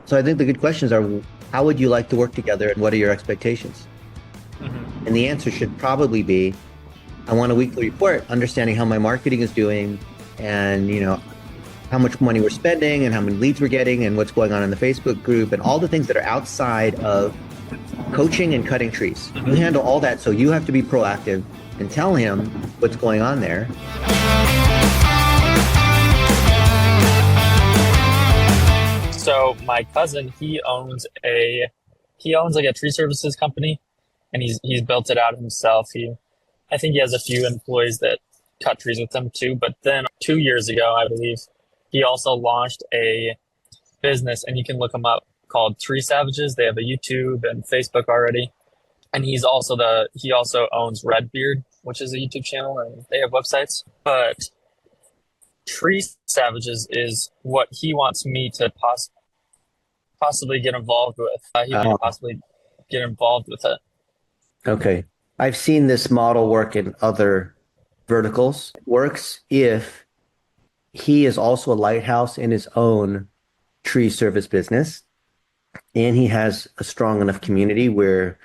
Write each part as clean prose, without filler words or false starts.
So I think the good questions are, how would you like to work together and what are your expectations? And the answer should probably be, I want a weekly report understanding how my marketing is doing and, how much money we're spending and how many leads we're getting and what's going on in the Facebook group and all the things that are outside of coaching and cutting trees. You handle all that, so you have to be proactive and tell him what's going on there. So my cousin, he owns like a tree services company, and he's built it out himself. I think he has a few employees that cut trees with him too. But then 2 years ago, I believe, he also launched a business, and you can look him up, called Tree Savages. They have a YouTube and Facebook already. And he also owns Redbeard, which is a YouTube channel, and they have websites. But Tree Savages is what he wants me to possibly get involved with. He can possibly get involved with it. Okay. I've seen this model work in other verticals. It works if he is also a lighthouse in his own tree service business, and he has a strong enough community where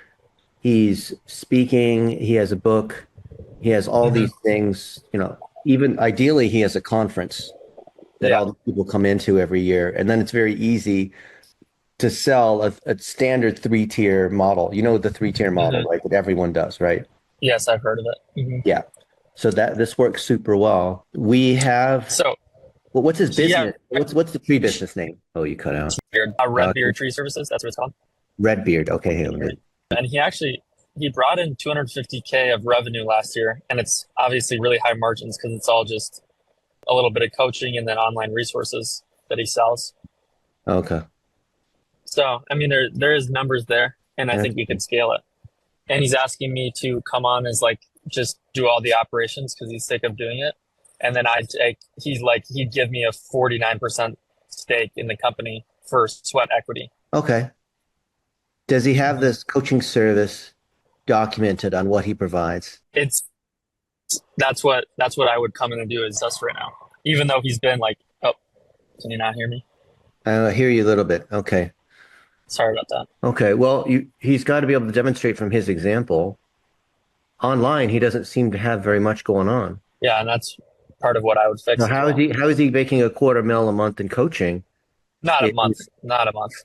he's speaking, he has a book, he has all these things, even ideally he has a conference that all the people come into every year. And then it's very easy to sell a standard 3-tier model. You know, the 3-tier model, right? That everyone does, right? Yes, I've heard of it. Yeah. So this works super well. We have, what's his business? What's the tree business name? Oh, you cut out. Redbeard Tree Services. That's what it's called. Redbeard. Okay. And he brought in $250K of revenue last year, and it's obviously really high margins because it's all just a little bit of coaching and then online resources that he sells. Okay. So, I mean, there is numbers there, and I think we can scale it. And he's asking me to come on as just do all the operations because he's sick of doing it. And then he'd give me a 49% stake in the company for sweat equity. Okay. Does he have this coaching service documented on what he provides? That's what I would come in and do is us right now. Even though he's been can you not hear me? I hear you a little bit. Okay. Sorry about that. Okay. Well, he's got to be able to demonstrate from his example. Online, he doesn't seem to have very much going on. Yeah, and that's part of what I would fix. Now, how is he making $250,000 a month in coaching? Not a month.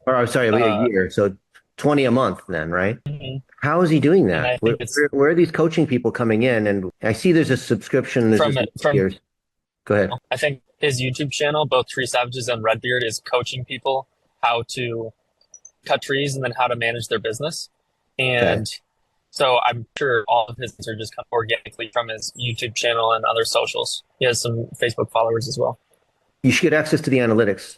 Or I'm sorry, a year. So 20 a month then, right? Mm-hmm. How is he doing that? Where are these coaching people coming in? And I see there's a subscription. Go ahead. I think his YouTube channel, both Tree Savages and Redbeard, is coaching people how to cut trees and then how to manage their business. And so I'm sure all of his are just come organically from his YouTube channel and other socials. He has some Facebook followers as well. You should get access to the analytics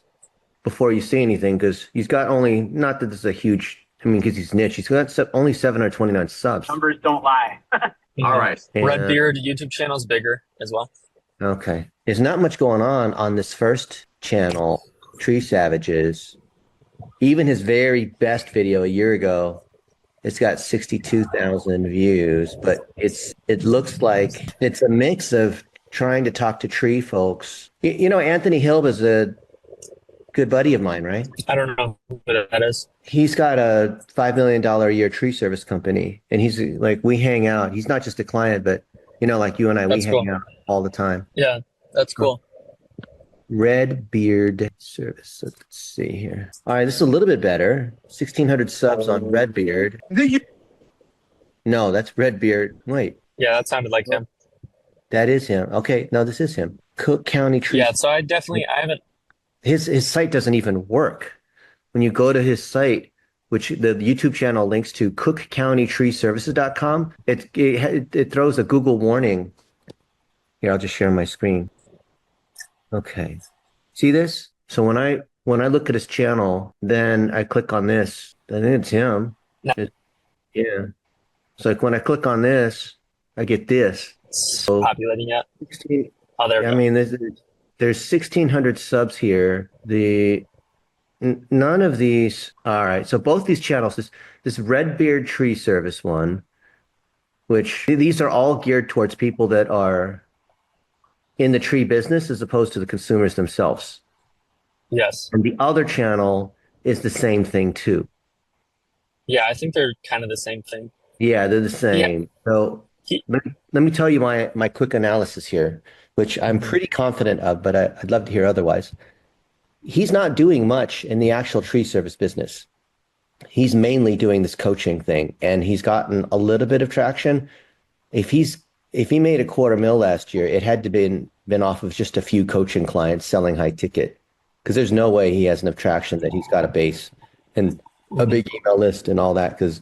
before you say anything, because he's got only, not that this is a huge, because he's niche, he's got only 729 subs. Numbers don't lie. All right. Redbeard YouTube channel is bigger as well. Okay. There's not much going on this first channel, Tree Savages. Even his very best video a year ago, it's got 62,000 views, but it looks like it's a mix of trying to talk to tree folks. Anthony Hill is a good buddy of mine, right? I don't know who that is. He's got a $5 million a year tree service company, and he's we hang out. He's not just a client, but like you and I, we hang out all the time. Yeah, that's cool. Redbeard service. Let's see here. All right, this is a little bit better. 1,600 subs on Redbeard. No, that's Redbeard. Wait. Yeah, that sounded like him. That is him. Okay, no, this is him. Cook County Tree. Yeah, so I haven't. His site doesn't even work. When you go to his site, which the YouTube channel links to, cookcountytreeservices.com, it throws a Google warning. Here, I'll just share my screen. Okay. See this? So when I look at his channel, then I click on this, then it's him. Yeah. So when I click on this, I get this. So populating it. There's 1,600 subs here. None of these. All right. So both these channels, this Redbeard Tree Service one, which these are all geared towards people that are in the tree business as opposed to the consumers themselves. Yes. And the other channel is the same thing too. Yeah, I think they're kind of the same thing. Yeah, they're the Yeah, same. So he, let me tell you my quick analysis here, which I'm mhm, pretty confident of, but I'd love to hear otherwise. He's not doing much in the actual tree service business. He's mainly doing this coaching thing, and he's gotten a little bit of traction. If he's if he made a quarter mil last year, it had to been off of just a few coaching clients selling high ticket, because there's no way he has enough traction that he's got a base and a mhm. big email list and all that, because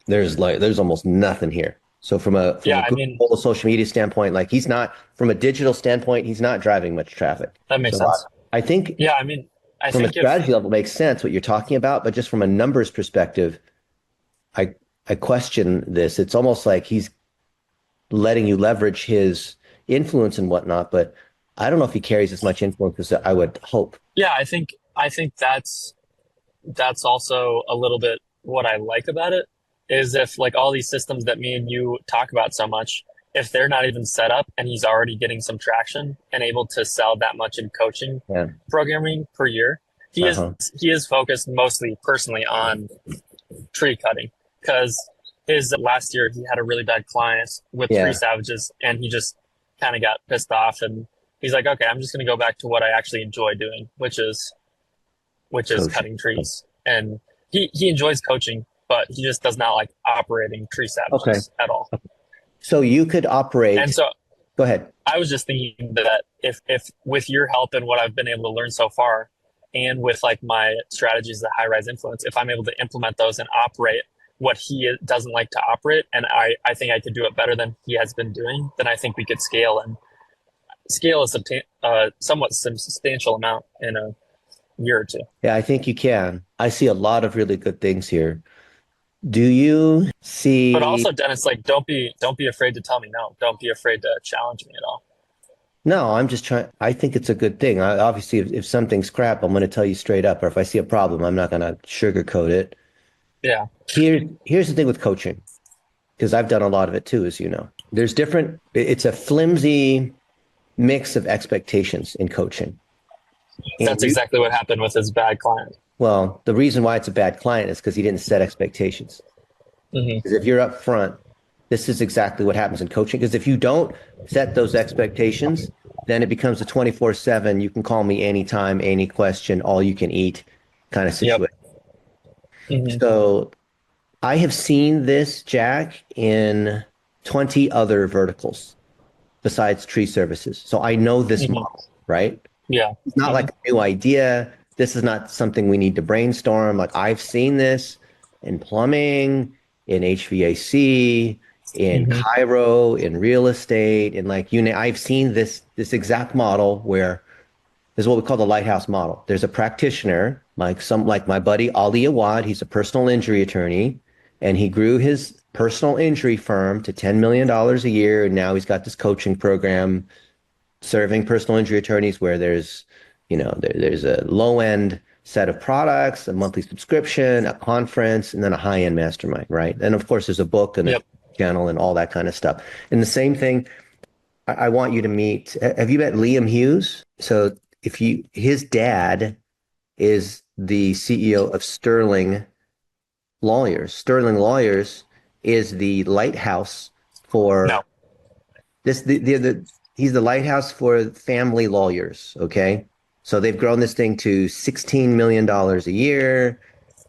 there's almost nothing here. So from Yeah, a I mean, Google social media standpoint, like he's not from a digital standpoint, he's not driving much traffic. that makes So sense. I think Yeah, I mean, I from a think if strategy level, it makes sense what you're talking about, but just from a numbers perspective, I I question this. It's almost like he's letting you leverage his influence and whatnot, but I don't know if he carries as much influence as I would hope. yeah, I think that's also a little bit what I like about it is if like all these systems that me and you talk about so much, if they're not even set up and he's already getting some traction and able to sell that much in coaching Yeah. programming per year, he is Uh-huh. he is focused mostly personally on tree cutting because his last year he had a really bad client with tree Yeah. savages and he just kind of got pissed off and he's like, okay, I'm just going to go back to what I actually enjoy doing, which is Coaching. cutting trees. And he enjoys coaching, but he just does not like operating tree Okay. savages at all. So you could And operate. so Go ahead. I was just thinking that if with your help and what I've been able to learn so far, and with like my strategies that high rise influence, if I'm able to implement those and operate what he doesn't like to operate, and I think I could do it better than he has been doing, then I think we could scale and scale a somewhat substantial amount in a year or two. Yeah, I think you can. I see a lot of really good things here. Do you But see? also, Dennis, like don't be afraid to tell me no. Don't be afraid to challenge me at all. No, I'm just trying. I think it's a good thing. Obviously, if something's crap, I'm going to tell you straight up. Or if I see a problem, I'm not going to sugarcoat it. Yeah. Here's the thing with coaching, because I've done a lot of it too, as you know. There's different. It's a flimsy mix of expectations in coaching. And That's exactly what happened with his bad client. well, the reason why it's a bad client is because he didn't set expectations. Hmm. Because if you're up front, this is exactly what happens in coaching. Because if you don't set those expectations, then it becomes a 24/7, you can call me anytime, any question, all you can eat kind of Yep. situation. Hmm. So I have seen this, Jack, in 20 other verticals besides tree services. So I know this Hmm. model, right? Yeah. It's not Hmm. like a new idea. This is not something we need to brainstorm. Like I've seen this in plumbing, in HVAC, in Hmm. Cairo, in real estate, and like I've seen this exact model where this is what we call the lighthouse model. There's a practitioner, like my buddy Ali Awad. He's a personal injury attorney, and he grew his personal injury firm to $10 million a year. And now he's got this coaching program serving personal injury attorneys where there's a low end set of products, a monthly subscription, a conference, and then a high end mastermind, right? And of course, there's a book and a Yep. channel and all that kind of stuff. And the same thing, I want you to meet. Have you met Liam Hughes? So his dad is the CEO of Sterling Lawyers. Sterling Lawyers is the lighthouse No. for he's the lighthouse for family lawyers. Okay. So they've grown this thing to $16 million a year.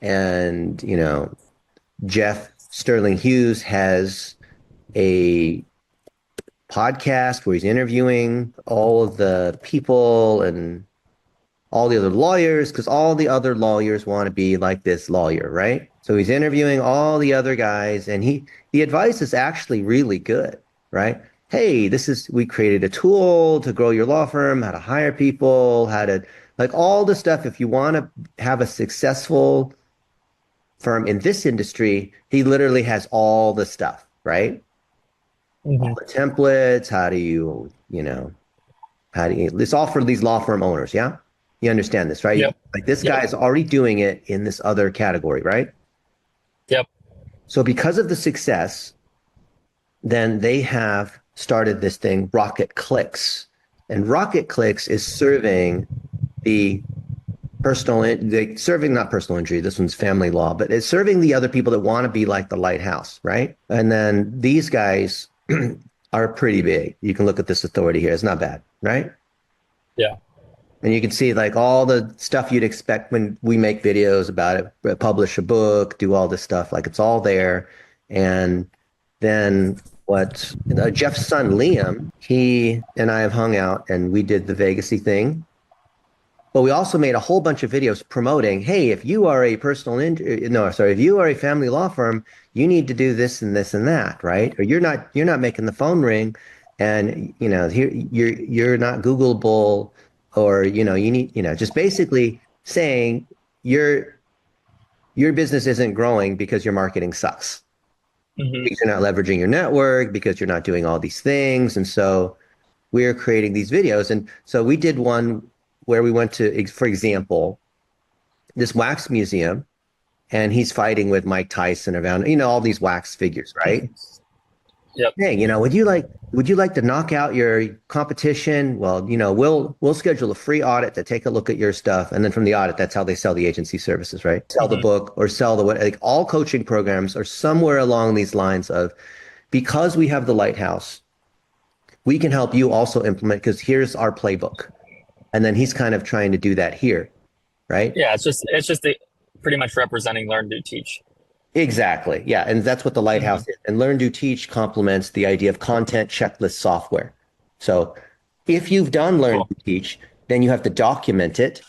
And, Jeff Sterling Hughes has a podcast where he's interviewing all of the people and all the other lawyers, because all the other lawyers want to be like this lawyer, right? So he's interviewing all the other guys, and the advice is actually really good, right? Hey, we created a tool to grow your law firm, how to hire people, how to like all the stuff. If you want to have a successful firm in this industry, he literally has all the stuff, right? All Hmm. the templates, it's all for these law firm owners, yeah? You understand this, right? Yep. Like this Yep. guy is already doing it in this other category, right? Yep. So because of the success, then they have started this thing, Rocket Clicks. And Rocket Clicks is serving the like serving, not personal injury. This one's family law, but it's serving the other people that want to be like the lighthouse, right? And then these guys are pretty big. You can look at this authority here. It's not bad, right? Yeah. And you can see like all the stuff you'd expect when we make videos about it, publish a book, do all this stuff. Like it's all there. And then what Jeff's son, Liam, he and I have hung out and we did the Vegasy thing. But we also made a whole bunch of videos promoting, hey, if you are a personal injury, no, sorry, if you are a family law firm, you need to do this and this and that, right? Or you're not making the phone ring, and here you're not Googleable, or you need just basically saying your business isn't growing because your marketing sucks, Hmm. because you're not leveraging your network, because you're not doing all these things, and so we're creating these videos. And so we did one where we went to, for example, this wax museum, and he's fighting with Mike Tyson around, all these wax figures, right? Yep. Hey, would you like to knock out your competition? Well, we'll schedule a free audit to take a look at your stuff. And then from the audit, that's how they sell the agency services, right? Sell the Hmm. book or sell the what, like all coaching programs are somewhere along these lines of, because we have the Lighthouse, we can help you also implement, because here's our playbook. And then he's kind of trying to do that here, right? Yeah. It's just pretty much representing learn, do, teach. Exactly. Yeah. And that's what the Lighthouse Hmm. is. And Learn, Do, Teach complements the idea of content checklist software. So if you've done Learn, Cool. Do, Teach, then you have to document it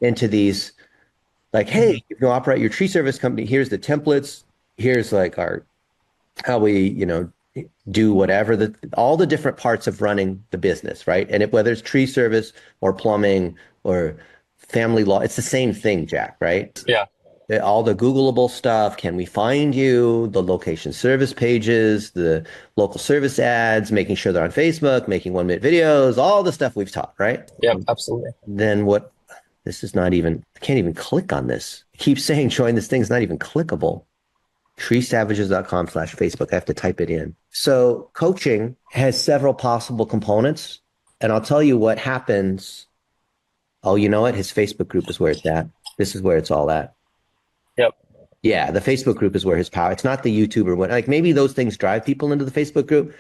into these, like, Hmm. hey, you operate your tree service company. Here's the templates. Here's like how we, do whatever, all the different parts of running the business, right? And whether it's tree service or plumbing or family law, it's the same thing, Jack, right? Yeah. All the Googleable stuff. Can we find you? The location service pages, the local service ads, making sure they're on Facebook, making 1 minute videos, all the stuff we've taught, right? Yep. Absolutely. Then what? This is not even, I can't even click on this. It keeps saying join this thing is not even clickable. treesavages.com/Facebook. I have to type it in. So coaching has several possible components. And I'll tell you what happens. Oh, you know what? His Facebook group is where it's at. This is where it's all at. Yep. Yeah, the Facebook group is where his power. It's not the YouTube or what. Like maybe those things drive people into the Facebook group.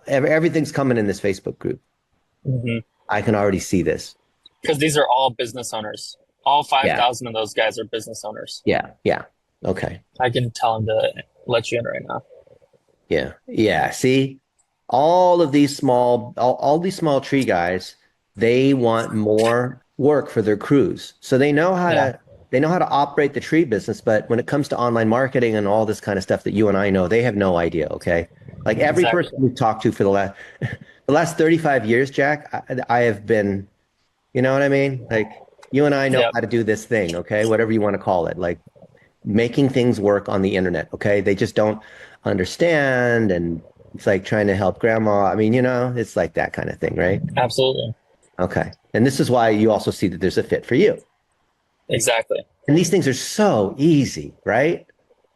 Everything's coming in this Facebook group. Hmm. I can already see this. Because these are all business owners. All Yeah, 5,000 of those guys are business owners. yeah, yeah. Okay. I can tell them to let you in right now. Yeah, yeah. See, all these small tree guys, they want more work for their crews. So Yeah. they know how to operate the tree business, but when it comes to online marketing and all this kind of stuff that you and I know, they have no idea, okay? Like every person Exactly. we've talked to for the last 35 years, Jack, I have been, you know what I mean? Like you and I know Yep. how to do this thing, okay? Whatever you want to call it, like making things work on the internet, okay? They just don't understand, and it's like trying to help grandma. I mean, it's like that kind of thing, right? Absolutely. Okay. And this is why you also see that there's a fit for you. Exactly. And these things are so easy, right?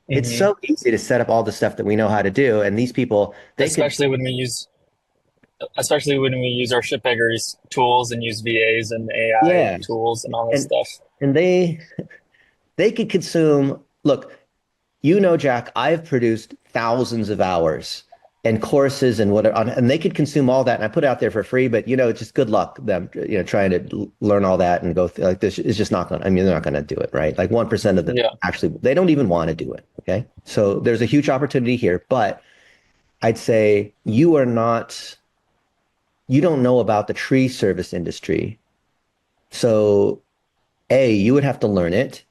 It's Hmm. so easy to set up all the stuff that we know how to do. And these people, they could, Especially when we use, especially when we use our shipbuilders tools and use VAs and AI yeah. tools and all this And stuff. and they could consume, look, Jack, I've produced thousands of hours and courses and whatever, and they could consume all that. And I put it out there for free, but just good luck them, trying to learn all that and go like this is just not going to, I mean, they're not going to do it, right? Like 1% of them Yeah. actually, they don't even want to do it. Okay. So there's a huge opportunity here, but I'd say you don't know about the tree service industry. So you would have to learn it.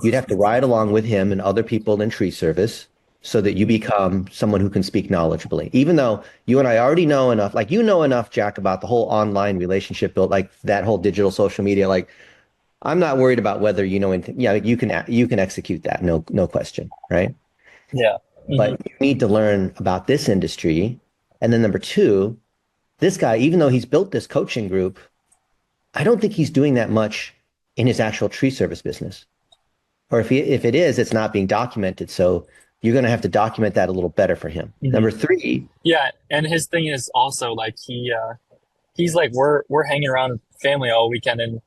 You'd have to ride along with him and other people in tree service so that you become someone who can speak knowledgeably. Even though you and I already know enough, like enough, Jack, about the whole online relationship build, like that whole digital social media. Like I'm not worried about whether you know anything. Yeah, you can execute that, no question, right? Yeah. But Hmm. you need to learn about this industry. And then number two, this guy, even though he's built this coaching group, I don't think he's doing that much in his actual tree service business. Or if it is, it's not being documented. So you're going to have to document that a little better for him. Hmm. Number three, Yeah. And his thing is also like he's like we're hanging around with family all weekend, and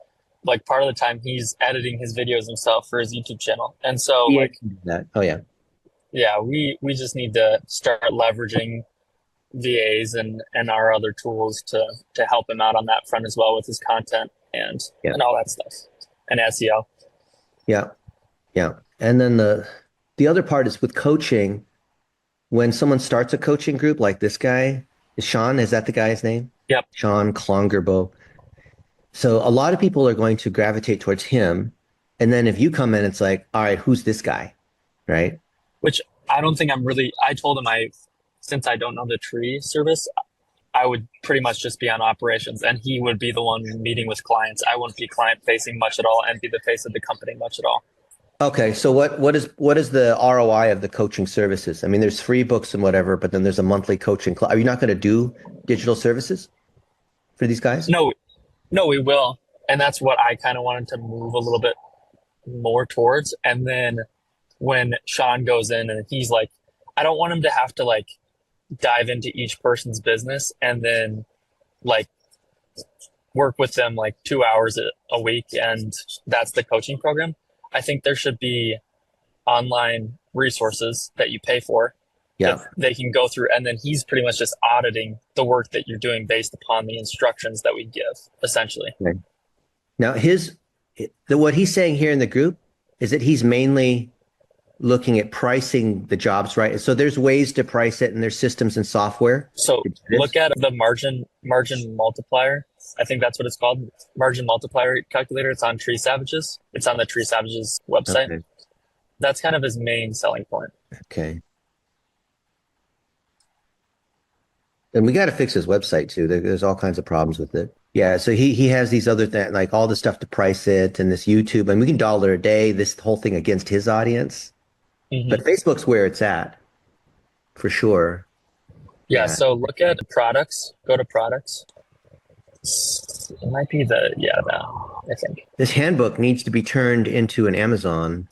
like part of the time he's editing his videos himself for his YouTube channel. And so Yeah. like That. Oh yeah. yeah, we just need to start leveraging VAs and our other tools to help him out on that front as well with his content Yeah. and all that stuff and SEO. Yeah. Yeah. And then the other part is with coaching, when someone starts a coaching group like this guy, is Sean, is that the guy's name? Yep. Sean Klongerbo. So a lot of people are going to gravitate towards him. And then if you come in, it's like, all right, who's this guy? Right? Which I don't think I'm really. I told him since I don't know the tree service, I would pretty much just be on operations, and he would be the one meeting with clients. I wouldn't be client facing much at all, and be the face of the company much at all. Okay, so what is the ROI of the coaching services? I mean, there's free books and whatever, but then there's a monthly coaching class. Are you not going to do digital services for these guys? No, no, we will, and that's what I kind of wanted to move a little bit more towards. And then when Sean goes in and he's like, I don't want him to have to like dive into each person's business and then like work with them like 2 hours a week, and that's the coaching program. I think there should be online resources that you pay for that Yeah. they can go through, and then he's pretty much just auditing the work that you're doing based upon the instructions that we give, essentially. Okay. Now what he's saying here in the group is that he's mainly looking at pricing the jobs, right? So there's ways to price it and there's systems and software. So look at the margin multiplier. I think that's what it's called. Margin multiplier calculator. It's on Tree Savages. It's on the Tree Savages website. Okay. That's kind of his main selling point. Okay. And we got to fix his website too. There's all kinds of problems with it. Yeah, so he has these other things, like all the stuff to price it and this YouTube, and we can dollar a day, this whole thing against his audience. Mm-hmm. But Facebook's where it's at, for sure. Yeah, so look at products. Go to products. It might be I think. This handbook needs to be turned into an Amazon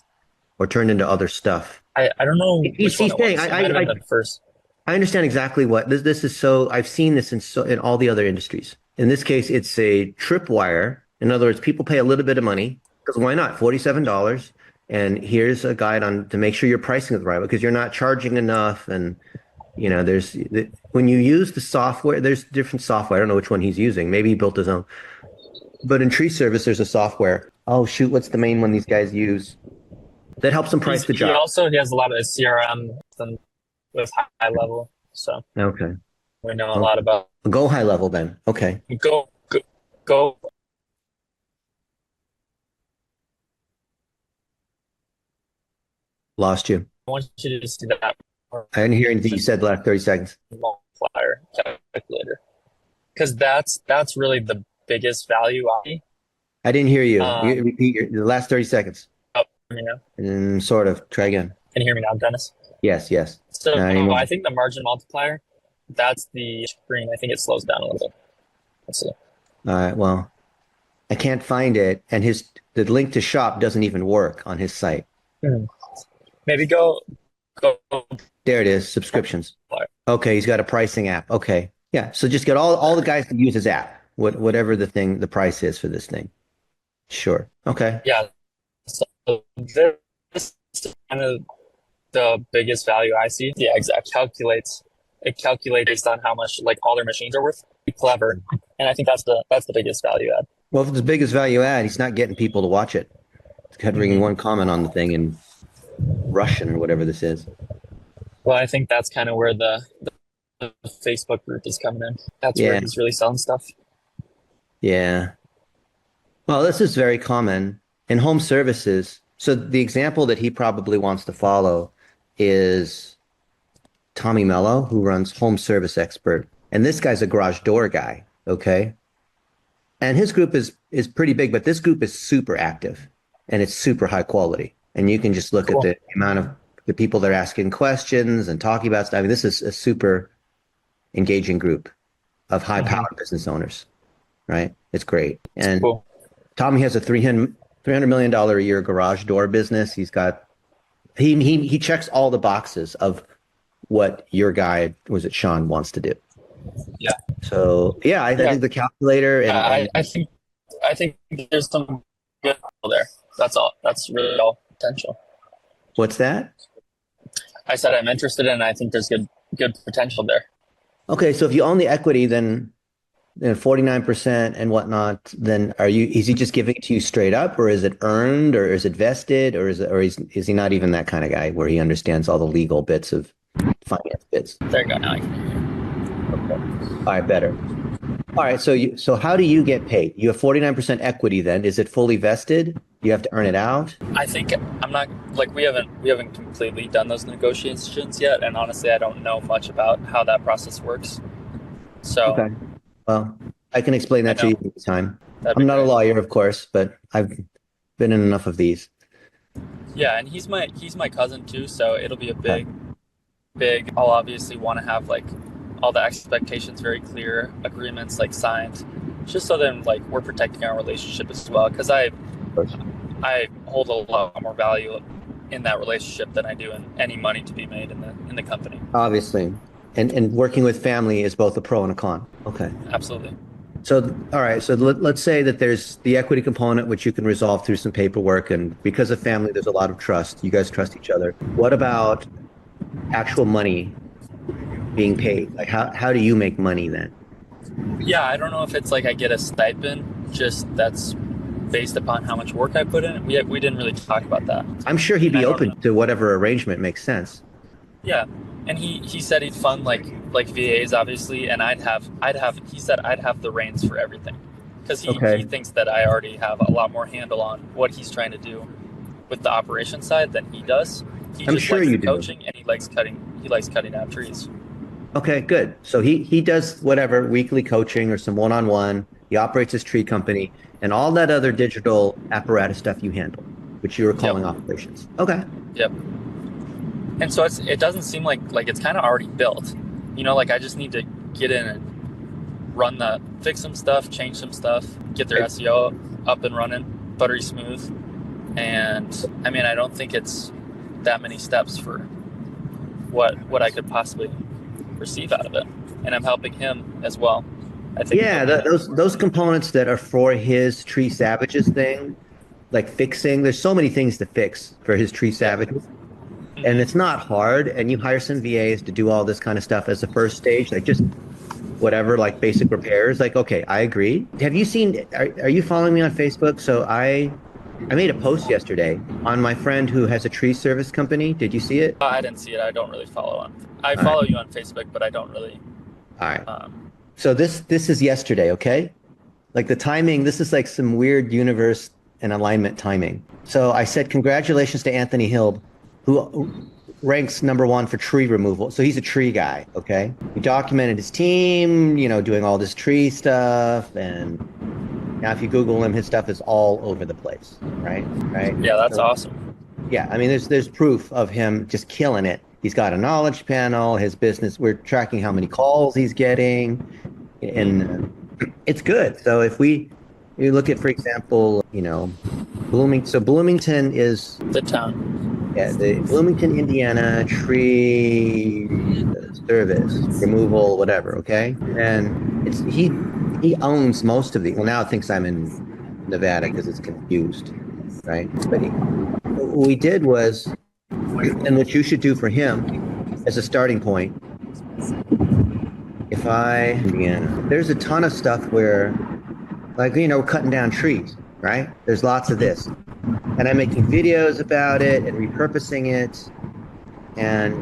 or turned into other stuff. I don't know He's which one it saying, was. It might have been the first. I understand exactly what this is. So I've seen this in all the other industries. In this case, it's a tripwire. In other words, people pay a little bit of money because why not? $47. And here's a guide on to make sure you're pricing it the right way because you're not charging enough. And when you use the software, there's different software. I don't know which one he's using. Maybe he built his own. But in Tree Service, there's a software. Oh shoot, what's the main one these guys use that helps them price the job? He has a lot of CRM with high level, so okay, we know a lot about. Go high level then. Okay, go. lost you. I want you to see that. I didn't hear anything you said the last 30 seconds. Multiplier calculator, because that's really the biggest value. I didn't hear you. You repeat the last 30 seconds. Oh, And sort of. Try again. Can you hear me now, Dennis? Yes. So I think the margin multiplier, that's the screen. I think it slows down a little bit. Let's see. All right. Well, I can't find it, and the link to shop doesn't even work on his site. Maybe go. There it is. Subscriptions. Okay, he's got a pricing app. Okay, yeah. So just get all the guys to use his app, whatever the price is for this thing. Sure. Okay. Yeah. So this is kind of the biggest value I see. Yeah, exactly. It calculates based on how much like all their machines are worth. Clever, and I think that's the biggest value add. Well, if it's the biggest value add, he's not getting people to watch it. It's covering one comment on the thing in Russian or whatever this is. Well, I think that's kind of where the Facebook group is coming in. That's where he's really selling stuff. Yeah. Well, this is very common in home services. So the example that he probably wants to follow is Tommy Mello, who runs Home Service Expert. And this guy's a garage door guy, okay? And his group is pretty big, but this group is super active and it's super high quality. And you can just look at the amount of the people that are asking questions and talking about stuff. I mean, this is a super engaging group of high-powered business owners, right? It's great. And Tommy has a $300 million a year garage door business. He's got he checks all the boxes of what your guy, was it Sean, wants to do. Yeah. So I think the calculator and I I think there's some good potential there. That's all. That's really all potential. What's that? I said I'm interested in. I think there's good potential there. Okay, so if you own the equity, then 49% and whatnot, then is he just giving it to you straight up, or is it earned, or is it vested, or is he not even that kind of guy where he understands all the legal bits of finance bits? There you go. Now I can hear you. Okay. All right, better. All right, so how do you get paid? You have 49% equity then. Is it fully vested? You have to earn it out? I think I'm not like we haven't completely done those negotiations yet, and honestly, I don't know much about how that process works. So Okay. Well, I can explain I that to know you anytime. that'd I'm be not a great. lawyer, of course, but I've been in enough of these. Yeah, and he's my cousin too, so it'll be a Okay. big. I'll obviously want to have like all the expectations very clear, agreements like signed, just so then like we're protecting our relationship as well. Because Of course. I hold a lot more value in that relationship than I do in any money to be made in the company. Obviously. And working with family is both a pro and a con. Okay. Absolutely. So, all right. So let's say that there's the equity component, which you can resolve through some paperwork. And because of family, there's a lot of trust. You guys trust each other. What about actual money being paid? Like how do you make money then? Yeah, I don't know if it's like I get a stipend, just that's based upon how much work I put in. We didn't really talk about that, I'm sure he'd and I be don't know. open to whatever arrangement makes sense. Yeah, and he said he'd fund like VAs obviously, and I'd have he said I'd have the reins for everything, because he Okay. thinks that I already have a lot more handle on what he's trying to do with the operation side than he does. He I'm just sure likes you the do. coaching, and he likes cutting down trees. Okay, good. So he does whatever weekly coaching or some one-on-one. He operates his tree company and all that other digital apparatus stuff you handle, which you were Yep, calling operations. Okay. yep. And so it doesn't seem like it's kind of already built. Like I just need to get in and fix some stuff, change some stuff, get their Okay. SEO up and running, buttery smooth. And I mean, I don't think it's that many steps for what I could possibly receive out of it. And I'm helping him as well. I think Yeah, those components that are for his tree savages thing, like fixing, there's so many things to fix for his tree yeah. savages. And Hmm. it's not hard. And you hire some VAs to do all this kind of stuff as the first stage, like just whatever, like basic repairs. Like, okay, I agree. Have you seen, are you following me on Facebook? So I made a post yesterday on my friend who has a tree service company. Did you see it? I didn't see it. I don't really follow on. I All right. follow you on Facebook, but I don't really. All right. Um, So this is yesterday, okay? Like the timing, this is like some weird universe and alignment timing. So I said, congratulations to Anthony Hill, who ranks number one for tree removal. So he's a tree guy, okay? He documented his team, doing all this tree stuff. And now if you Google him, his stuff is all over the place, right? Right. yeah, that's So, awesome. yeah, I mean, there's proof of him just killing it. He's got a knowledge panel, his business. We're tracking how many calls he's getting, and Hmm. it's good. So if you look at, for example, Blooming. So Bloomington is, The town. yeah, the Bloomington, Indiana tree service removal, whatever. Okay, and he owns most of the. Well, now it thinks I'm in Nevada because it's confused, right? But what we did was, and what you should do for him as a starting point, Indiana, there's a ton of stuff where, like, we're cutting down trees, right? There's lots of this. And I'm making videos about it and repurposing it. And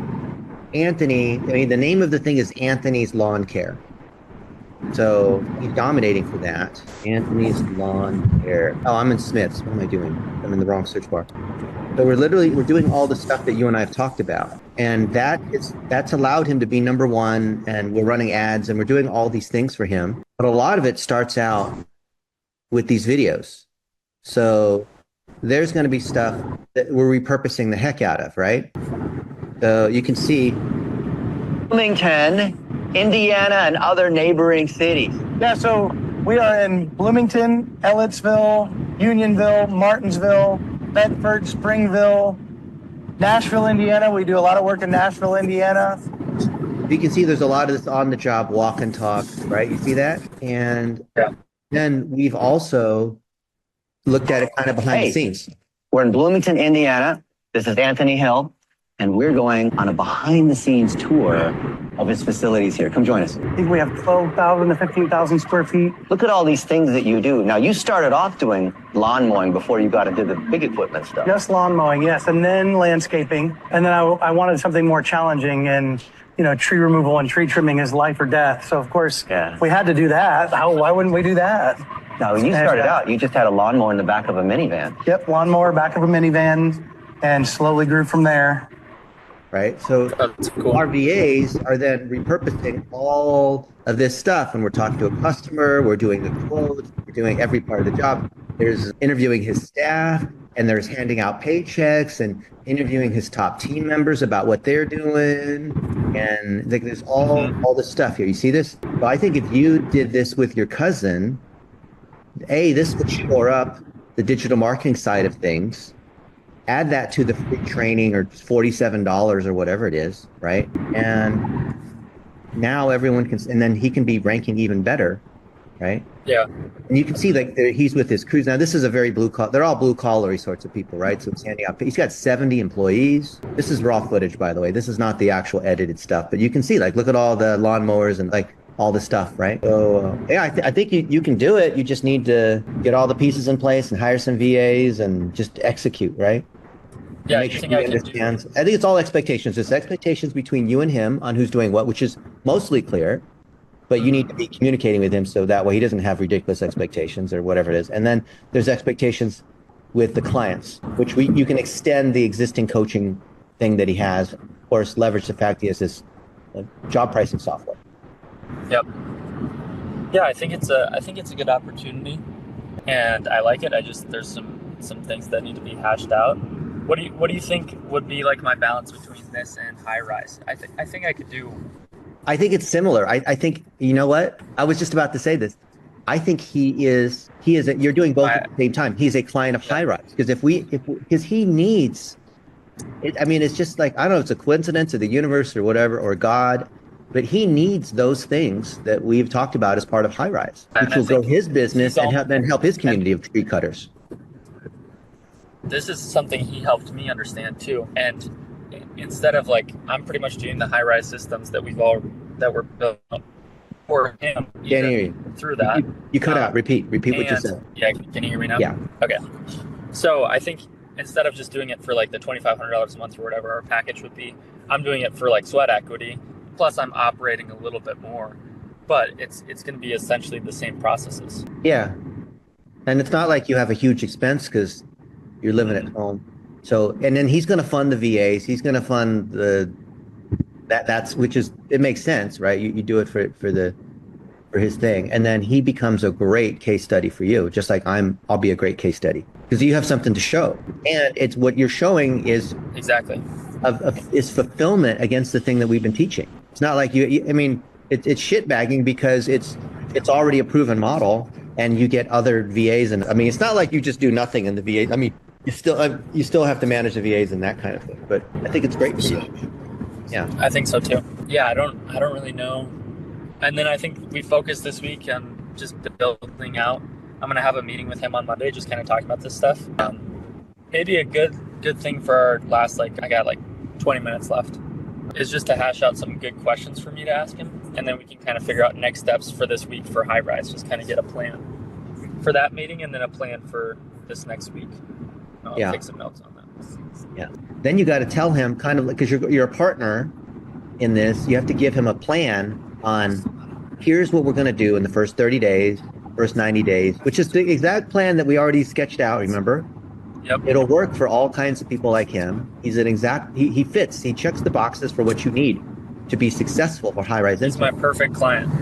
Anthony, I mean, the name of the thing is Anthony's Lawn Care. So he's dominating for that. Anthony's Lawn Care. Oh, I'm in Smith's. What am I doing? I'm in the wrong search bar. So we're doing all the stuff that you and I have talked about. And that's allowed him to be number one. And we're running ads and we're doing all these things for him. But a lot of it starts out with these videos. So there's going to be stuff that we're repurposing the heck out of, right? So you can see Bloomington, Indiana, and other neighboring cities. Yeah, so we are in Bloomington, Ellettsville, Unionville, Martinsville, Bedford, Springville, Nashville, Indiana. We do a lot of work in Nashville, Indiana. You can see there's a lot of this on the job walk and talk, right? You see that? And Yeah. then we've also looked at it kind of behind the scenes. We're in Bloomington, Indiana. This is Anthony Hill, and we're going on a behind-the-scenes tour of his facilities here. Come join us. I think we have 12,000 to 15,000 square feet. Look at all these things that you do. Now, you started off doing lawn mowing before you got into the big equipment stuff. Just lawn mowing, yes, and then landscaping. And then I wanted something more challenging, and tree removal and tree trimming is life or death. So of course, we had to do that. Why wouldn't we do that? Now, when you started out, you just had a lawnmower in the back of a minivan. Yep, lawnmower, back of a minivan, and slowly grew from there. Right. So cool. our VAs are then repurposing all of this stuff. And we're talking to a customer, we're doing the quotes, we're doing every part of the job. There's interviewing his staff, and there's handing out paychecks and interviewing his top team members about what they're doing. And there's all this stuff here. You see this? So I think if you did this with your cousin, this would shore up the digital marketing side of things. Add that to the free training, or $47 or whatever it is, right? And now everyone can, and then he can be ranking even better, right? Yeah. And you can see he's with his crews. Now this is a very blue collar, they're all blue collar sorts of people, right? So it's handing out, he's got 70 employees. This is raw footage, by the way. This is not the actual edited stuff, but you can see, look at all the lawnmowers and all the stuff, right? So I think you can do it. You just need to get all the pieces in place and hire some VAs and just execute, right? Yeah, Make sure he understands. I think it's all expectations. It's expectations between you and him on who's doing what, which is mostly clear, but you need to be communicating with him so that way he doesn't have ridiculous expectations or whatever it is. And then there's expectations with the clients, which you can extend the existing coaching thing that he has. Of course, leverage the fact he has this job pricing software. Yep. Yeah, I think it's a good opportunity, and I like it. There's some things that need to be hashed out. What do you think would be my balance between this and high rise? I think I could do. I think it's similar. I think, you know what? I was just about to say this. I think you're doing both at the same time. He's a client of high rise, because he needs it. I mean, it's just I don't know, it's a coincidence or the universe or whatever, or God, but he needs those things that we've talked about as part of high rise, which will grow his business and help his community of tree cutters. This is something he helped me understand too. And instead of I'm pretty much doing the high rise systems that that were built for him. Can't hear you. Through that. You cut out. Repeat what you said. Yeah, can you hear me now? Yeah. Okay. So I think instead of just doing it for the $2,500 a month or whatever our package would be, I'm doing it for sweat equity. Plus I'm operating a little bit more, but it's going to be essentially the same processes. Yeah. And it's not like you have a huge expense because you're living at home. So, and then he's going to fund the VAs. He's going to fund it makes sense, right? You do it for his thing. And then he becomes a great case study for you, just like I'll be a great case study because you have something to show. And it's what you're showing is exactly is fulfillment against the thing that we've been teaching. It's not like it's shit bagging because it's already a proven model and you get other VAs. And I mean, it's not like you just do nothing in the VAs. I mean, you still have to manage the VAs and that kind of thing, but I think it's great for you. Yeah, I think so too. Yeah, I don't really know. And then I think we focus this week on just building out. I'm gonna have a meeting with him on Monday, just kind of talking about this stuff. Maybe a good thing for our last I got 20 minutes left, is just to hash out some good questions for me to ask him, and then we can kind of figure out next steps for this week for high rise. Just kind of get a plan for that meeting, and then a plan for this next week. I'll take some notes on that. Yeah. Then you got to tell him kind of because you're a partner in this. You have to give him a plan on here's what we're going to do in the first 30 days, first 90 days, which is the exact plan that we already sketched out. Remember? Yep. It'll work for all kinds of people like him. He's he fits. He checks the boxes for what you need to be successful for high rise. He's my perfect client.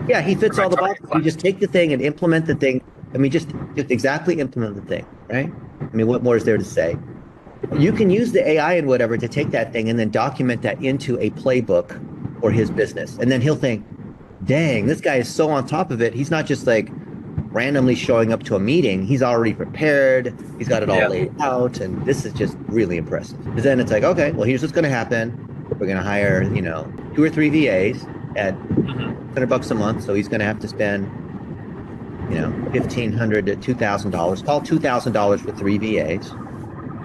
Yeah, he fits all the boxes. You just take the thing and implement the thing. I mean, just exactly implement the thing, right? I mean, what more is there to say? You can use the AI and whatever to take that thing and then document that into a playbook for his business. And then he'll think, dang, this guy is so on top of it. He's not just randomly showing up to a meeting. He's already prepared. He's got it all laid out. And this is just really impressive. Because then it's okay, well, here's what's going to happen. We're going to hire, 2 or 3 VAs at $100 a month. So he's going to have to spend $1,500 to $2,000. Call $2,000 for 3 VAs,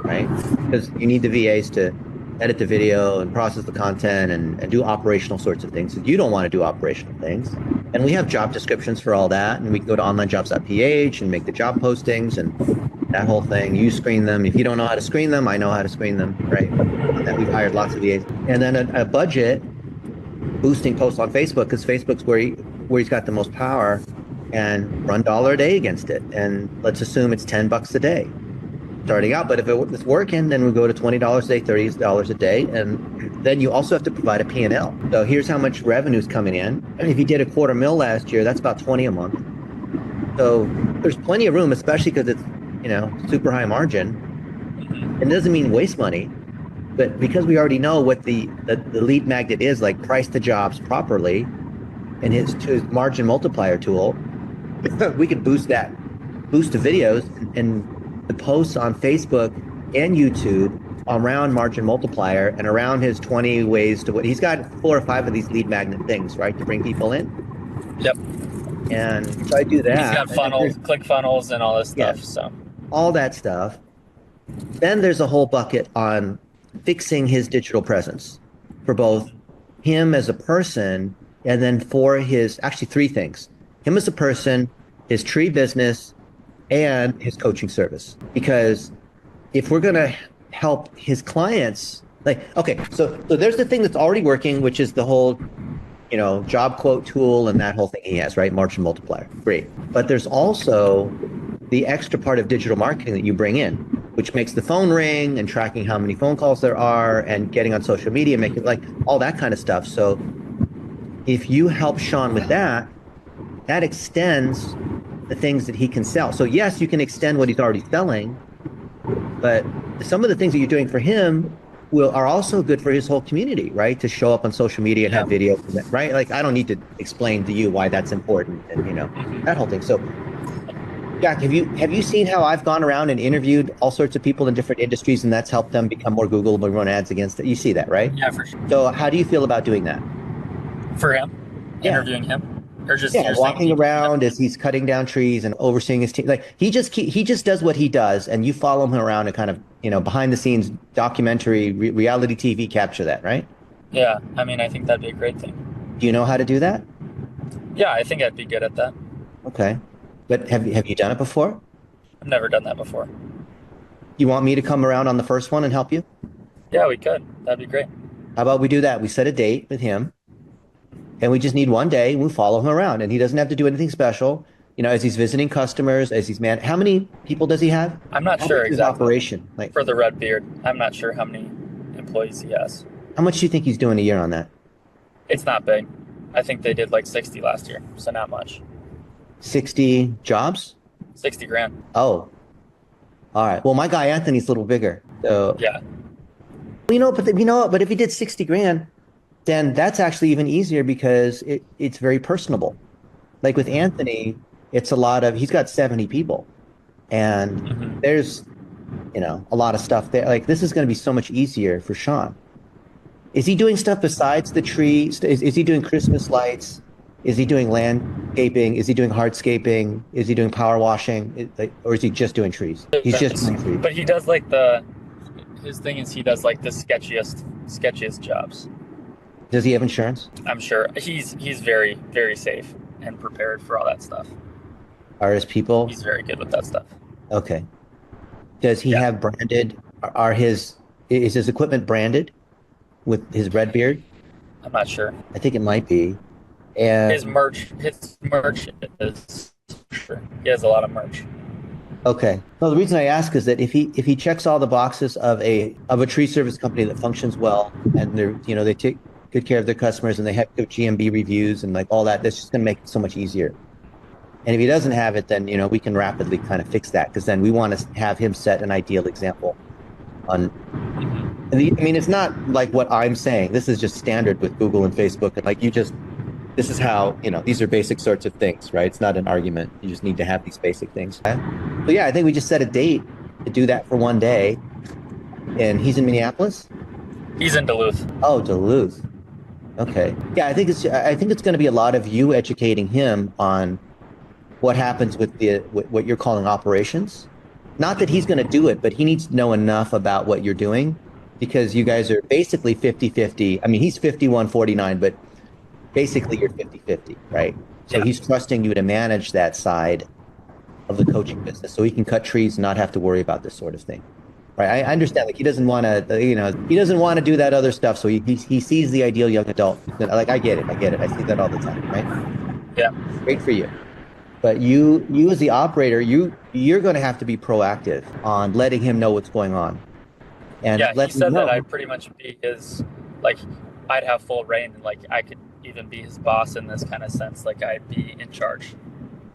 right? Because you need the VAs to edit the video and process the content and do operational sorts of things. You don't want to do operational things. And we have job descriptions for all that. And we can go to onlinejobs.ph and make the job postings and that whole thing. You screen them. If you don't know how to screen them, I know how to screen them, right? And we've hired lots of VAs. And then a budget boosting posts on Facebook, because Facebook's where he's got the most power, and run $1 a day against it. And let's assume it's $10 a day starting out. But if it's working, then we go to $20 a day, $30 a day. And then you also have to provide a P&L. So here's how much revenue is coming in. And if you did $250,000 last year, that's about 20 a month. So there's plenty of room, especially because it's, super high margin. It doesn't mean waste money, but because we already know what the lead magnet is, like price the jobs properly, and his margin multiplier tool, we could boost the videos and the posts on Facebook and YouTube around margin multiplier and around his 20 ways to what he's got 4 or 5 of these lead magnet things, right, to bring people in. Yep. And so I do that. He's got funnels, click funnels, and all this stuff. Yeah, so all that stuff. Then there's a whole bucket on fixing his digital presence for both him as a person, and then for actually 3 things: him as a person, his tree business, and his coaching service. Because if we're going to help his clients, so there's the thing that's already working, which is the whole, job quote tool and that whole thing he has, right? Margin multiplier. Great. But there's also the extra part of digital marketing that you bring in, which makes the phone ring and tracking how many phone calls there are and getting on social media, making all that kind of stuff. So if you help Sean with that extends the things that he can sell. So yes, you can extend what he's already selling, but some of the things that you're doing for him are also good for his whole community, right? To show up on social media and have video, right? I don't need to explain to you why that's important and that whole thing. So Jack, have you seen how I've gone around and interviewed all sorts of people in different industries, and that's helped them become more Googleable, run ads against it? You see that, right? Yeah, for sure. So how do you feel about doing that? For him? Yeah. Interviewing him? Or just walking around as he's cutting down trees and overseeing his team. He just does what he does, and you follow him around and kind of, behind the scenes documentary, reality TV capture that, right? Yeah, I think that'd be a great thing. Do you know how to do that? Yeah, I think I'd be good at that. Okay. But have you done it before? I've never done that before. You want me to come around on the first one and help you? Yeah, we could. That'd be great. How about we do that? We set a date with him, and we just need one day, and we follow him around, and he doesn't have to do anything special. As he's visiting customers, as he's how many people does he have? I'm not sure exactly. Operation, for the red beard, I'm not sure how many employees he has. How much do you think he's doing a year on that? It's not big. I think they did 60 last year, so not much. 60 jobs? 60 grand. Oh, all right. Well, my guy Anthony's a little bigger. So yeah. But if he did 60 grand, then that's actually even easier because it's very personable. Like with Anthony, it's he's got 70 people, and there's, a lot of stuff there. This is going to be so much easier for Sean. Is he doing stuff besides the tree? Is he doing Christmas lights? Is he doing landscaping? Is he doing hardscaping? Is he doing power washing? Or is he just doing trees? He's just doing trees. But he does his thing is he does the sketchiest jobs. Does he have insurance? I'm sure he's very, very safe and prepared for all that stuff. Are his people? He's very good with that stuff. Okay. Does he have branded? Is his equipment branded with his red beard? I'm not sure. I think it might be. And his merch is sure. He has a lot of merch. Okay. Well, the reason I ask is that if he checks all the boxes of a tree service company that functions well, and they take good care of their customers and they have good GMB reviews and all that, that's just going to make it so much easier. And if he doesn't have it, then we can rapidly kind of fix that, because then we want to have him set an ideal example on. It's not like what I'm saying. This is just standard with Google and Facebook, and this is how, these are basic sorts of things, right? It's not an argument. You just need to have these basic things. So yeah, I think we just set a date to do that for one day. And he's in Minneapolis? He's in Duluth. Oh, Duluth. Okay. Yeah, I think it's going to be a lot of you educating him on what happens with what you're calling operations. Not that he's going to do it, but he needs to know enough about what you're doing because you guys are basically 50-50. I mean, he's 51-49, but basically you're 50-50, right? So Yeah. he's trusting you to manage that side of the coaching business so he can cut trees and not have to worry about this sort of thing. Right. I understand like he doesn't want to, he doesn't want to do that other stuff. So he sees the ideal young adult. Like, I get it. I get it. I see that all the time. Right. Yeah. Great for you. But you as the operator, you're going to have to be proactive on letting him know what's going on. And Yeah, he let him said that know, I'd pretty much be his, like, I'd have full reign, and like I could even be his boss in this kind of sense. Like I'd be in charge.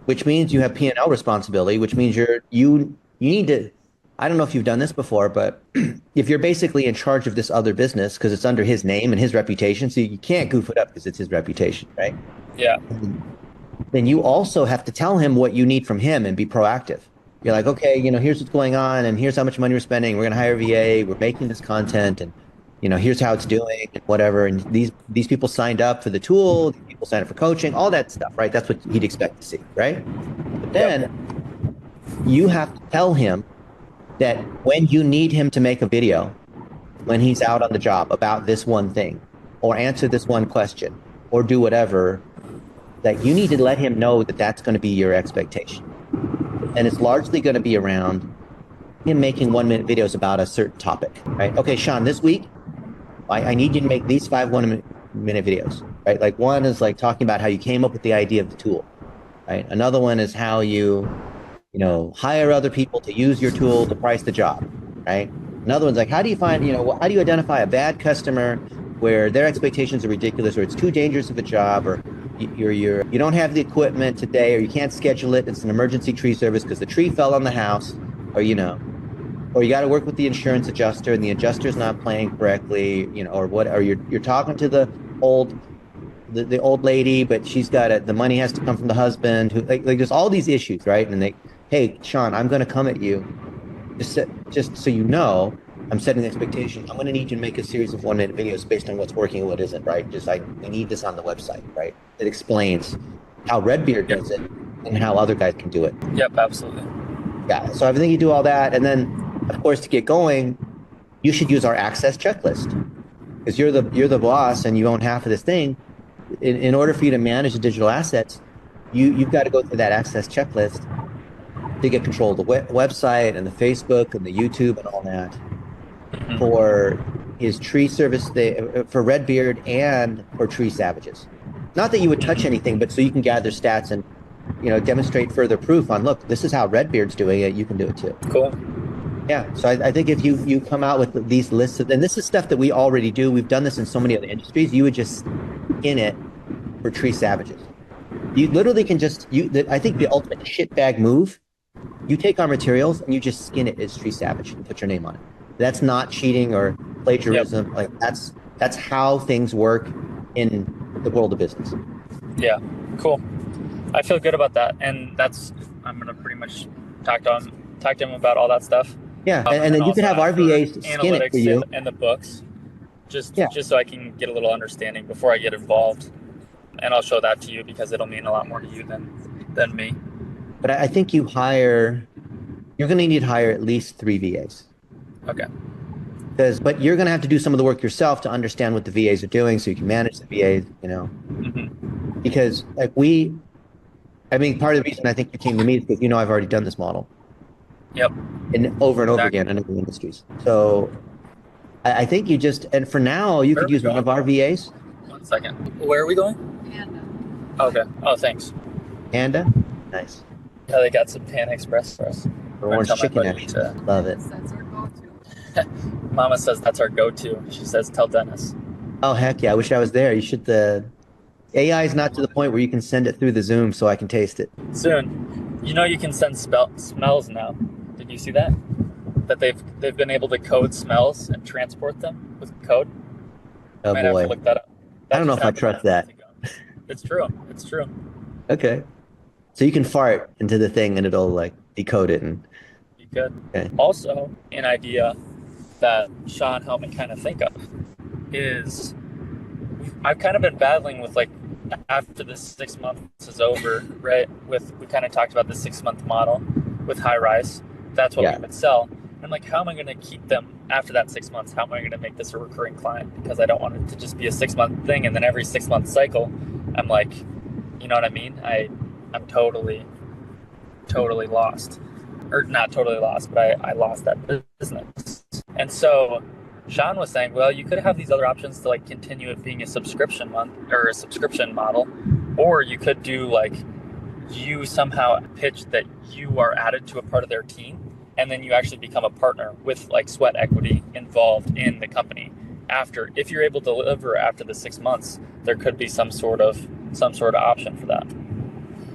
which means you have P&L responsibility, which means you need to, I don't know if you've done this before, but if you're basically in charge of this other business because it's under his name and his reputation, so you can't goof it up because it's his reputation, right? Yeah. Then you also have to tell him what you need from him and be proactive. You're like, okay, here's what's going on, and here's how much money we're spending. We're going to hire a VA. We're making this content, and here's how it's doing, and whatever. And these people signed up for the tool. These people signed up for coaching, all that stuff, right? That's what he'd expect to see, right? But then you have to tell him that when you need him to make a video, when he's out on the job about this one thing, or answer this one question, or do whatever, that you need to let him know that that's going to be your expectation. And it's largely going to be around him making 1-minute videos about a certain topic, right? Okay, Sean, this week, I need you to make these 5 1-minute videos, right? Like one is like talking about how you came up with the idea of the tool, right? Another one is how you hire other people to use your tool to price the job, right? Another one's like, how do you find, how do you identify a bad customer where their expectations are ridiculous or it's too dangerous of a job or you don't have the equipment today or you can't schedule it. It's an emergency tree service because the tree fell on the house or you got to work with the insurance adjuster and the adjuster's not playing correctly, or you're talking to the old lady, but she's got the money has to come from the husband who like there's all these issues, right? And hey, Sean, I'm going to come at you just so you know, I'm setting the expectation. I'm going to need you to make a series of 1-minute videos based on what's working and what isn't, right? We need this on the website, right? It explains how Redbeard does it and how other guys can do it. Yep, absolutely. Yeah. So I think you do all that. And then, of course, to get going, you should use our access checklist because you're the boss and you own half of this thing. In order for you to manage the digital assets, you've got to go through that access checklist to get control of the website and the Facebook and the YouTube and all that. For his tree service, for Redbeard and for Tree Savages. Not that you would touch anything, but so you can gather stats and demonstrate further proof on, look, this is how Redbeard's doing it, you can do it too. Cool. Yeah, so I think if you come out with these lists and this is stuff that we already do, we've done this in so many other industries, you would just in it for Tree Savages. You literally can I think the ultimate shitbag move, you take our materials and you just skin it as Tree Savage and put your name on it. That's not cheating or plagiarism. Yep. Like that's how things work in the world of business. Yeah, cool. I feel good about that, and I'm gonna pretty much talk to him about all that stuff. Yeah, and then you could have RVAs skin it for you and the books, just so I can get a little understanding before I get involved, and I'll show that to you because it'll mean a lot more to you than me. But I think you're going to need to hire at least 3 VAs. Okay. But you're going to have to do some of the work yourself to understand what the VAs are doing so you can manage the VAs, Mm-hmm. Because part of the reason I think you came to me is because I've already done this model. Yep. And over again in other industries. So I think and for now, you could use one of our VAs. 1 second. Where are we going? Panda. Okay. Oh, thanks. Panda? Nice. Yeah, they got some Pan Express for us. Orange chicken, actually. Love it. That's our go-to. Mama says that's our go-to. She says, tell Dennis. Oh, heck yeah. I wish I was there. The AI is not to the point where you can send it through the Zoom so I can taste it. Soon. You can send smells now. Did you see that? That they've been able to code smells and transport them with code? Oh, Might boy. have to look that up. I don't know if I trust that. It's true. It's true. Okay. So you can fart into the thing and it'll decode it. You could. Okay. Also, an idea that Sean helped me kind of think of is I've kind of been battling with after the 6 months is over, right? We kind of talked about the 6 month model with high rise. That's what Yeah. we would sell. I'm like, how am I going to keep them after that 6 months? How am I going to make this a recurring client? Because I don't want it to just be a 6 month thing, and then every 6 month cycle, I'm like, you know what I mean? I'm totally lost, or not totally lost, but I lost that business. And so Sean was saying, well, you could have these other options to like continue it being a subscription month or a subscription model, or you could do like you somehow pitch that you are added to a part of their team, and then you actually become a partner with like sweat equity involved in the company. After, if you're able to deliver after the 6 months, there could be some sort of option for that.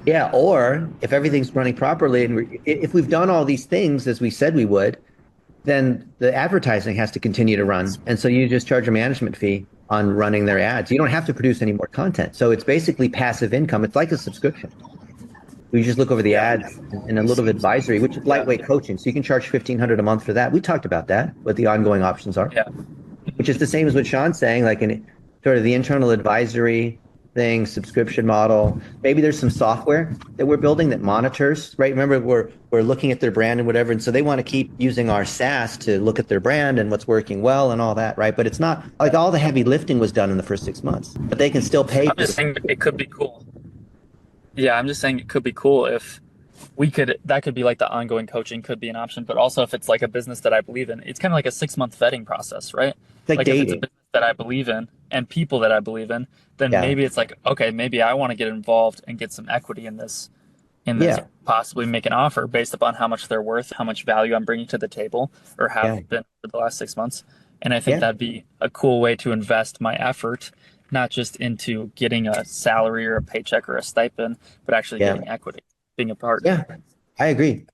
Yeah, or if everything's running properly and if we've done all these things as we said we would, then the advertising has to continue to run. And so you just charge a management fee on running their ads. You don't have to produce any more content. So it's basically passive income. It's like a subscription. We just look over the ads and a little advisory, which is lightweight coaching. So you can charge $1,500 a month for that. We talked about that, what the ongoing options are, Yeah. which is the same as what Sean's saying, like in sort of the internal advisory thing, subscription model. Maybe there's some software that we're building that monitors, right? Remember, we're looking at their brand and whatever, and so they want to keep using our SaaS to look at their brand and what's working well and all that, right? But it's not like all the heavy lifting was done in the first 6 months, but they can still pay. I'm just saying it could be cool. Yeah, I'm just saying it could be cool if that could be like the ongoing coaching could be an option, but also if it's like a business that I believe in, it's kind of like a 6 month vetting process, right? Like If it's a dating. business that I believe in and people that I believe in, then Yeah. maybe it's like, okay, maybe I want to get involved and get some equity in this, Yeah. possibly make an offer based upon how much they're worth, how much value I'm bringing to the table or have Yeah. been for the last 6 months. And I think Yeah. that'd be a cool way to invest my effort, not just into getting a salary or a paycheck or a stipend, but actually Yeah. getting equity, being a partner. Yeah, I agree.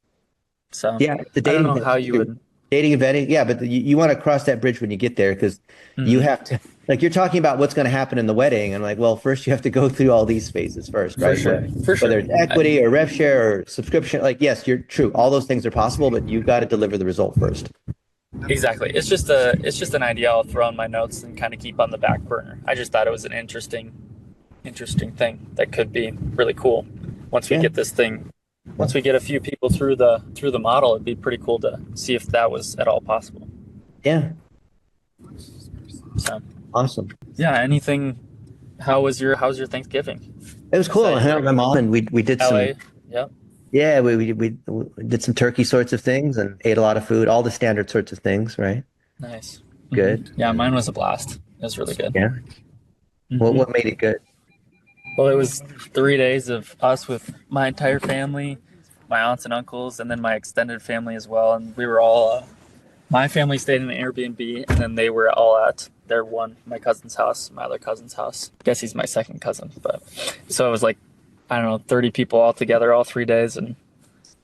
So Yeah, the I don't dating know how you would. dating and vetting. Yeah, but you want to cross that bridge when you get there because you have to, like, you're talking about what's going to happen in the wedding. I'm like, well, first you have to go through all these phases first, right? For sure. Whether it's equity or rev share or subscription, like, yes, you're true. All those things are possible, but you've got to deliver the result first. Exactly. It's just an idea I'll throw in my notes and kind of keep on the back burner. I just thought it was an interesting thing that could be really cool. Once we Yeah. get this thing, once we get a few people through the model, it'd be pretty cool to see if that was at all possible. Yeah, So awesome. yeah, anything. How's your Thanksgiving? It was cool. I hung out with my mom and we did some. LA. Yep. Yeah, we did some turkey sorts of things and ate a lot of food, all the standard sorts of things, right? Nice. Good. Yeah, mine was a blast. It was really good. Yeah. What made it good? Well, it was 3 days of us with my entire family, my aunts and uncles, and then my extended family as well. And we were all, my family stayed in an Airbnb, and then they were all at my cousin's house, my other cousin's house. I guess he's my second cousin. But so it was like, I don't know, 30 people all together all 3 days and a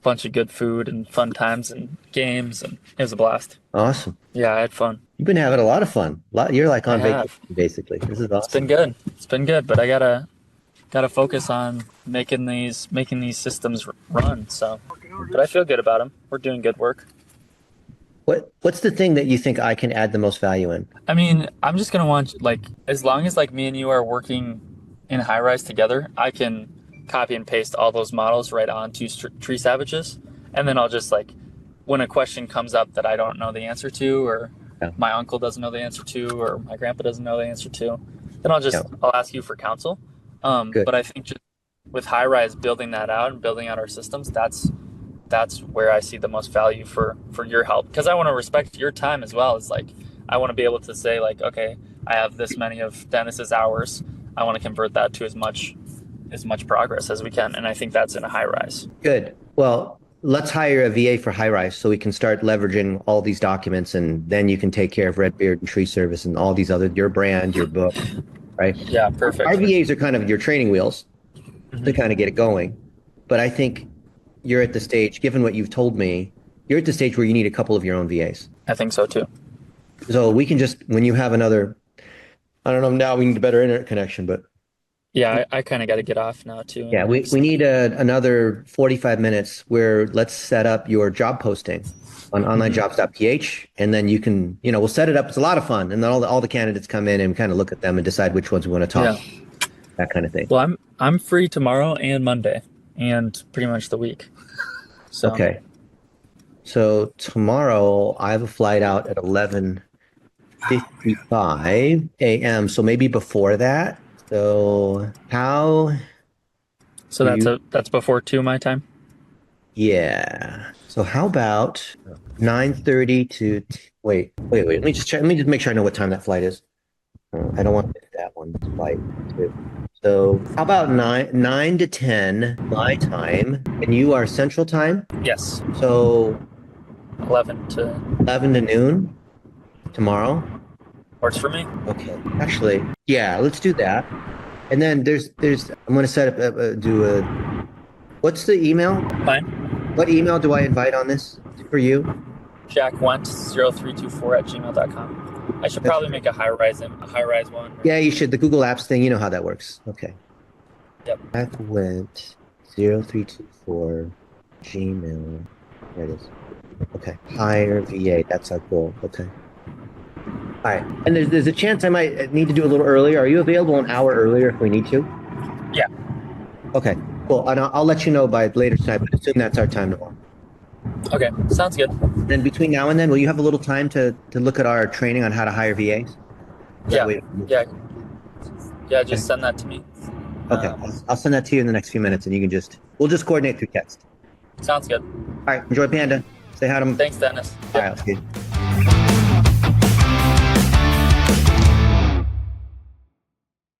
bunch of good food and fun times and games. And it was a blast. Awesome. Yeah, I had fun. You've been having a lot of fun. You're like on I have. vacation, basically. This is It's awesome. been good, but I gotta focus on making these systems run. So, but I feel good about them. We're doing good work. What's the thing that you think I can add the most value in? I mean, I'm just gonna want, like, as long as like me and you are working in high rise together, I can copy and paste all those models right onto Tree Savages, and then I'll just, like, when a question comes up that I don't know the answer to, or my uncle doesn't know the answer to, or my grandpa doesn't know the answer to, then I'll ask you for counsel. But I think just with high rise, building that out and building out our systems, that's where I see the most value for your help, because I want to respect your time as well. It's like, I want to be able to say, like, okay, I have this many of Dennis's hours. I want to convert that to as much progress as we can. And I think that's in a high rise. Good. Well, let's hire a VA for high rise so we can start leveraging all these documents, and then you can take care of Redbeard and Tree Service and all these other, your brand, your book, right? Yeah, perfect. Our VAs are kind of your training wheels to kind of get it going. But I think you're at the stage, given what you've told me, you're at the stage where you need a couple of your own VAs. I think so too. So we can just, when you have another, I don't know, now we need a better internet connection, but Yeah, I kind of got to get off now too. yeah, we need another 45 minutes where let's set up your job posting on onlinejobs.ph, and then you can, we'll set it up. It's a lot of fun. And then all the candidates come in and kind of look at them and decide which ones we want to talk. Yeah. that kind of thing. Well, I'm free tomorrow and Monday and pretty much the week. So Okay. So tomorrow I have a flight out at 11:55 a.m. So maybe before that. So how so do you, that's before 2 my time. yeah. So how about 9:30 to wait. Let me just check. Let me just make sure I know what time that flight is. I don't want to miss that one flight too. So how about nine to 10 my time, and you are Central Time? Yes. So 11 to 11 to noon tomorrow. works for me. Okay. Actually, yeah, let's do that. And then I'm going to set up, what's the email? Fine. What email do I invite on this for you? Jack Wendt 0324@gmail.com. I should probably make a high rise one. Yeah, you should. The Google Apps thing, you know how that works. Okay. Yep. Jack Wendt 0324 Gmail. There it is. Okay. Hire VA. That's our goal. Okay. All right. And there's a chance I might need to do a little earlier. Are you available an hour earlier if we need to? Yeah. Okay. Cool. And I'll let you know by later tonight, but assume that's our time tomorrow. Okay. Sounds good. Then between now and then, will you have a little time to look at our training on how to hire VAs? Yeah. Way- Yeah. Yeah. Just send that to me. Okay. I'll send that to you in the next few minutes, and we'll just coordinate through text. Sounds good. All right. Enjoy Panda. Say hi to him. Thanks, Dennis. All right. Okay.